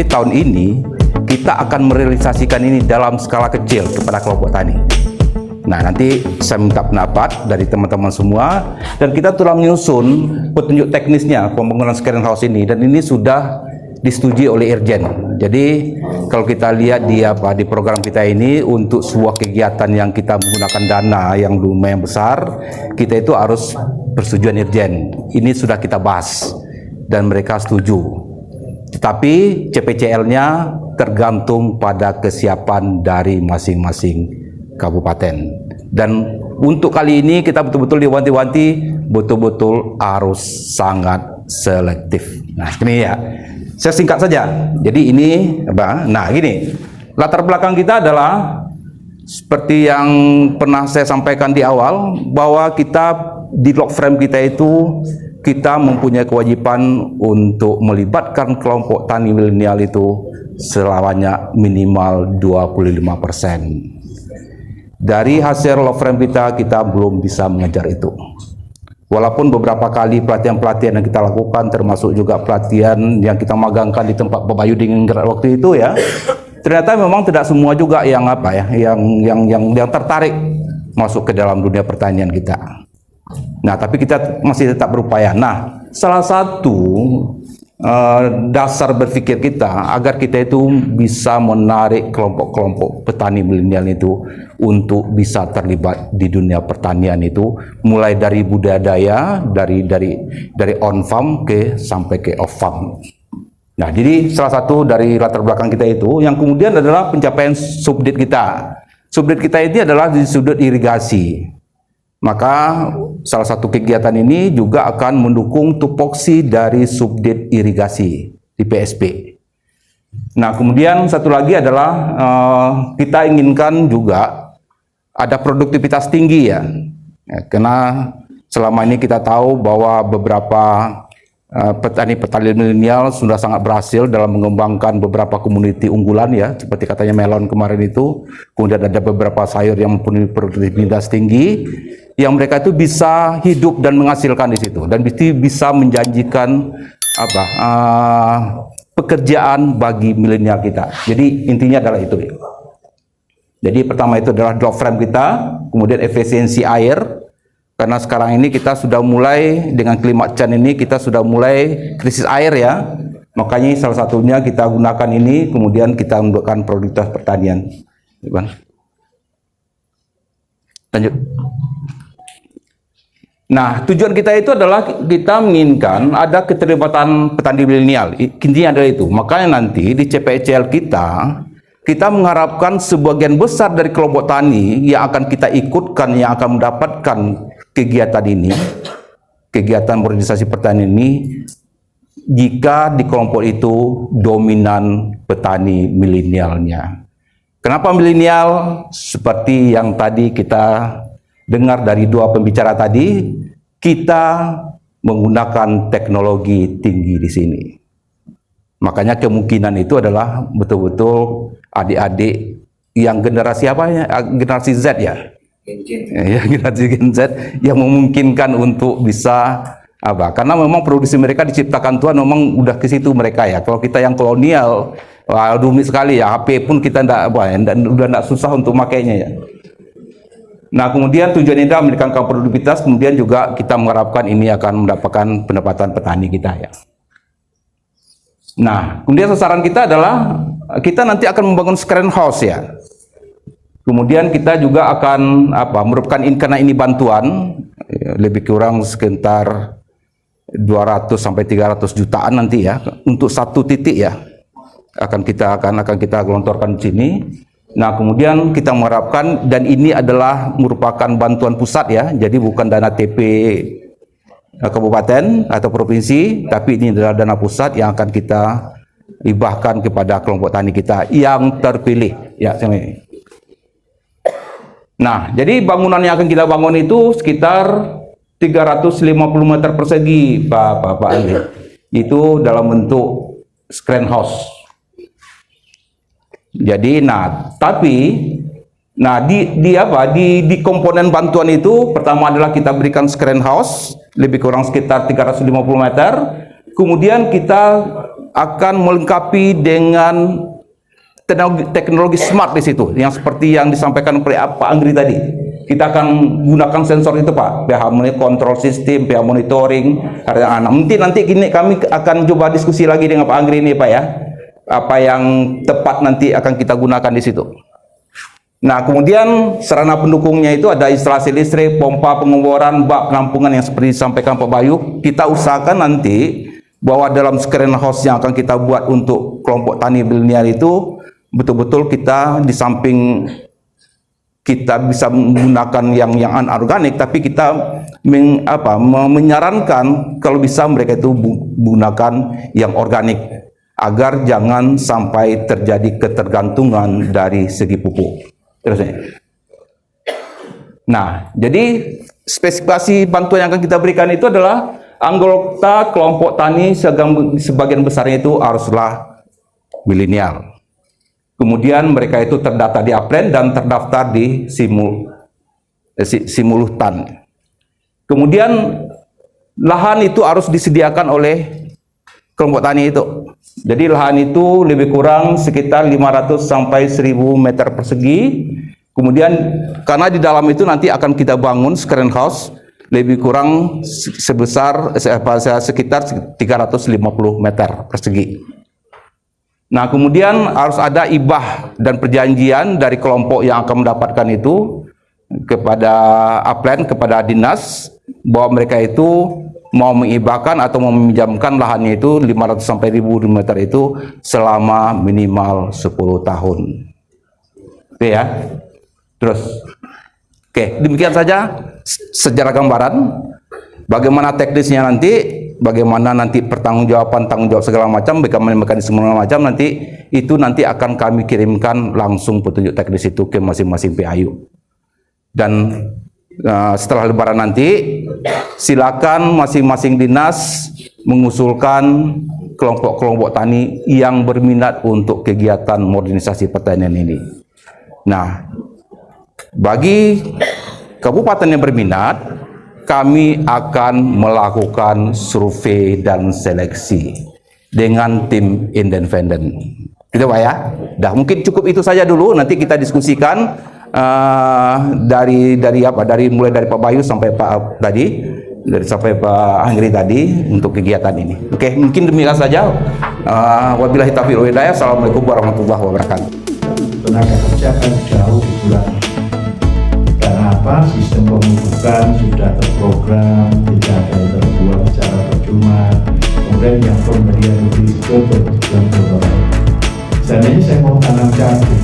tahun ini kita akan merealisasikan ini dalam skala kecil kepada kelompok tani. Nah, nanti saya minta pendapat dari teman-teman semua, dan kita telah menyusun petunjuk teknisnya pembangunan screen house ini, dan ini sudah disetujui oleh Irjen. Jadi kalau kita lihat di program kita ini, untuk sebuah kegiatan yang kita menggunakan dana yang lumayan besar, kita itu harus persetujuan Irjen. Ini sudah kita bahas dan mereka setuju. Tetapi CPCL-nya tergantung pada kesiapan dari masing-masing kabupaten. Dan untuk kali ini kita betul-betul diwanti-wanti, betul-betul harus sangat selektif. Nah, ini ya. Saya singkat saja. Jadi ini apa? Nah, gini. Latar belakang kita adalah seperti yang pernah saya sampaikan di awal, bahwa kita di log frame kita itu kita mempunyai kewajiban untuk melibatkan kelompok tani milenial itu selamanya minimal 25%. Dari hasil log frame kita belum bisa mengejar itu. Walaupun beberapa kali pelatihan-pelatihan yang kita lakukan, termasuk juga pelatihan yang kita magangkan di tempat Pak Bayu Diningrat waktu itu ya, ternyata memang tidak semua juga yang yang tertarik masuk ke dalam dunia pertanian kita. Nah, tapi kita masih tetap berupaya. Nah, salah satu dasar berpikir kita agar kita itu bisa menarik kelompok-kelompok petani milenial itu untuk bisa terlibat di dunia pertanian itu, mulai dari budidaya, dari on farm sampai ke off farm. Nah, jadi salah satu dari latar belakang kita itu, yang kemudian adalah pencapaian subdit kita. Subdit kita ini adalah di sudut irigasi. Maka salah satu kegiatan ini juga akan mendukung tupoksi dari subdit irigasi di PSP. Nah, kemudian satu lagi adalah kita inginkan juga ada produktivitas tinggi ya. Karena selama ini kita tahu bahwa beberapa petani-petani milenial sudah sangat berhasil dalam mengembangkan beberapa komuniti unggulan ya, seperti katanya melon kemarin itu. Kemudian ada beberapa sayur yang mempunyai produktivitas tinggi, yang mereka itu bisa hidup dan menghasilkan di situ, dan bisa menjanjikan pekerjaan bagi milenial kita. Jadi intinya adalah itu. Jadi pertama itu adalah drop frame kita, kemudian efisiensi air, karena sekarang ini kita sudah mulai dengan climate change ini, kita sudah mulai krisis air ya. Makanya salah satunya kita gunakan ini, kemudian kita menggunakan produktivitas pertanian. Lanjut. Nah, tujuan kita itu adalah kita menginginkan ada keterlibatan petani milenial. Intinya adalah itu. Makanya nanti di CPCL kita mengharapkan sebagian besar dari kelompok tani yang akan kita ikutkan, yang akan mendapatkan kegiatan ini, kegiatan modernisasi pertanian ini, jika di kelompok itu dominan petani milenialnya. Kenapa milenial? Seperti yang tadi kita dengar dari dua pembicara tadi, kita menggunakan teknologi tinggi di sini. Makanya kemungkinan itu adalah betul-betul adik-adik yang generasi apa ya? Generasi Z ya? Ya, generasi Gen Z yang memungkinkan untuk bisa karena memang produksi mereka diciptakan Tuhan, memang udah ke situ mereka ya. Kalau kita yang kolonial, rumit sekali ya. HP pun kita udah enggak susah untuk makainya ya. Nah, kemudian tujuan ini adalah meningkatkan produktivitas, kemudian juga kita mengharapkan ini akan mendapatkan pendapatan petani kita ya. Nah, kemudian sasaran kita adalah kita nanti akan membangun screen house ya. Kemudian kita juga akan merupakan karena ini bantuan lebih kurang sekitar 200 sampai 300 jutaan nanti ya untuk satu titik ya. Akan kita gelontorkan di sini. Nah, kemudian kita mengharapkan, dan ini adalah merupakan bantuan pusat ya, jadi bukan dana TP kabupaten atau provinsi, tapi ini adalah dana pusat yang akan kita hibahkan kepada kelompok tani kita yang terpilih ya. Nah, jadi bangunan yang akan kita bangun itu sekitar 350 meter persegi Pak Ali. Itu dalam bentuk screen house. Jadi di komponen bantuan itu pertama adalah kita berikan screen house lebih kurang sekitar 350 meter. Kemudian kita akan melengkapi dengan teknologi smart di situ, yang seperti yang disampaikan oleh Pak Anggri tadi. Kita akan gunakan sensor itu, Pak, pH control system, pH monitoring. Nanti kami akan coba diskusi lagi dengan Pak Anggri ini, Pak, ya. Apa yang tepat nanti akan kita gunakan di situ. Nah, kemudian sarana pendukungnya itu ada instalasi listrik, pompa pengeboran, bak penampungan yang seperti disampaikan Pak Bayu. Kita usahakan nanti bahwa dalam screen house yang akan kita buat untuk kelompok tani milenial itu betul-betul kita di samping kita bisa menggunakan yang anorganik, tapi kita menyarankan kalau bisa mereka itu menggunakan yang organik agar jangan sampai terjadi ketergantungan dari segi pupuk. Terusnya. Nah, jadi spesifikasi bantuan yang akan kita berikan itu adalah anggota kelompok tani sebagian besarnya itu haruslah milenial. Kemudian mereka itu terdata di Aplen dan terdaftar di Simulutan. Kemudian lahan itu harus disediakan oleh kelompok tani itu. Jadi lahan itu lebih kurang sekitar 500 sampai 1000 meter persegi. Kemudian karena di dalam itu nanti akan kita bangun screen house lebih kurang sebesar sekitar 350 meter persegi. Nah, kemudian harus ada ibah dan perjanjian dari kelompok yang akan mendapatkan itu kepada Aplen, kepada dinas, bahwa mereka itu mau mengibahkan atau mau meminjamkan lahannya itu 500 sampai 1000 meter itu selama minimal 10 tahun. Oke ya. Terus, oke, demikian saja sejarah gambaran. Bagaimana teknisnya nanti, bagaimana nanti tanggung jawab segala macam, bagaimana mekanisme segala macam nanti itu nanti akan kami kirimkan langsung petunjuk teknis itu ke masing-masing PAYU. Dan setelah Lebaran nanti, silakan masing-masing dinas mengusulkan kelompok-kelompok tani yang berminat untuk kegiatan modernisasi pertanian ini. Nah, bagi kabupaten yang berminat, kami akan melakukan survei dan seleksi dengan tim independen. Gitu Pak ya. Dah mungkin cukup itu saja dulu. Nanti kita diskusikan mulai dari Pak Bayu sampai Pak Pak Anggri tadi untuk kegiatan ini. Oke, mungkin demikian saja. Wabillahi taufiq wal hidayah. Assalamualaikum warahmatullahi wabarakatuh. Tenaga kerja akan jauh dikurangi. Karena apa? Sistem pemupukan sudah terprogram, tidak ada yang terbuat secara percuma. Kemudian yang pemberian berisiko bertujuan global. Seandainya saya mau tanam jagung,